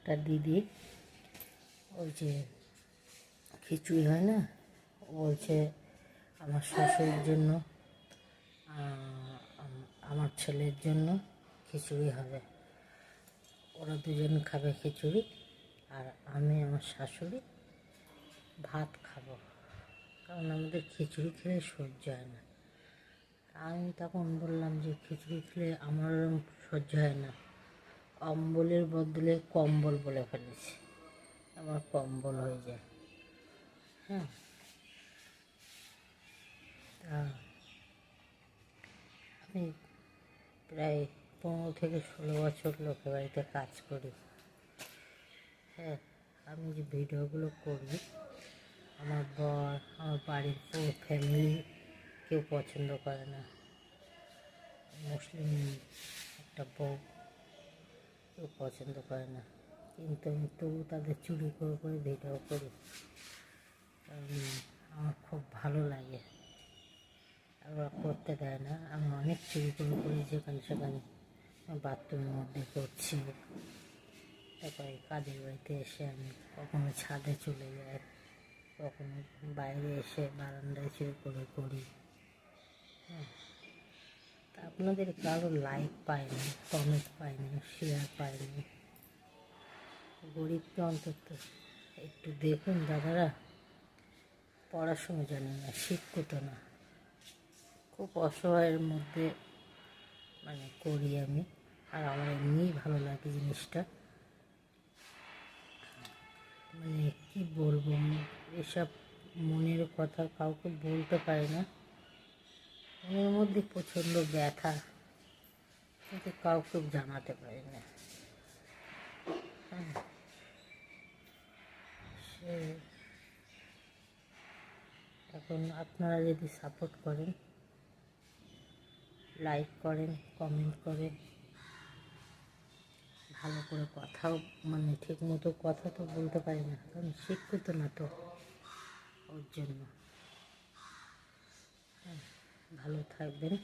একটা দিদি ওই যে খিচুড়ি হয় না, বলছে আমার শাশুড়ির জন্য, আমার ছেলের জন্য খিচুড়ি হবে। ওরা দুজন খাবে খিচুড়ি, আর আমি আমার শাশুড়ি ভাত খাবো, কারণ আমাদের খিচুড়ি খেলে সহ্য হয় না। আমি তখন বললাম যে খিচুড়ি খেলে আমার সহ্য হয় না, অম্বলের বদলে কম্বল বলে ফেলেছি, আমার কম্বল হয়ে যায়। হ্যাঁ, তা আমি প্রায় 15 থেকে 16 বছর লোকের বাড়িতে কাজ করি। হ্যাঁ, আমি যে ভিডিওগুলো করি, আমার বর, আমার বাড়ির পুরো ফ্যামিলি কেউ পছন্দ করে না। মুসলিম একটা বউ, কেউ পছন্দ করে না, কিন্তু আমি তবু তাদের চুরি করে করে ভিডিও করি। আমার খুব ভালো লাগে। ওরা করতে দেয় না, আমি অনেক চুরি করে করি, যেখানে সেখানে বাথরুমের মধ্যে করছি। তারপরে কাজের বাড়িতে এসে আমি কখনো ছাদে চলে যাই, কখনো বাইরে এসে বারান্দায় চুরি করে করি। হ্যাঁ, তা আপনাদের কারো লাইক পাইনি, কমেন্ট পাইনি, শেয়ার পাইনি। গরিবকে অন্তত একটু দেখুন দাদারা। পড়াশুনো জানি না, শিক্ষিত না, খুব অসহায়ের মধ্যে করি আমি। আর আমার এমনিই ভালো লাগে জিনিসটা। কি বলবো, এসব মনের কথা কাউকে বলতে পারি না। মনের মধ্যে প্রচণ্ড ব্যথা, কিন্তু কাউকে জানাতে পারি না। হ্যাঁ, সে এখন আপনারা যদি সাপোর্ট করেন, লাইক করেন, কমেন্ট করেন, ভালো করে কথাও ঠিক মতো কথা তো বলতে পারি না, কারণ শিক্ষিত না তো, ওর জন্য। ভালো থাকবেন।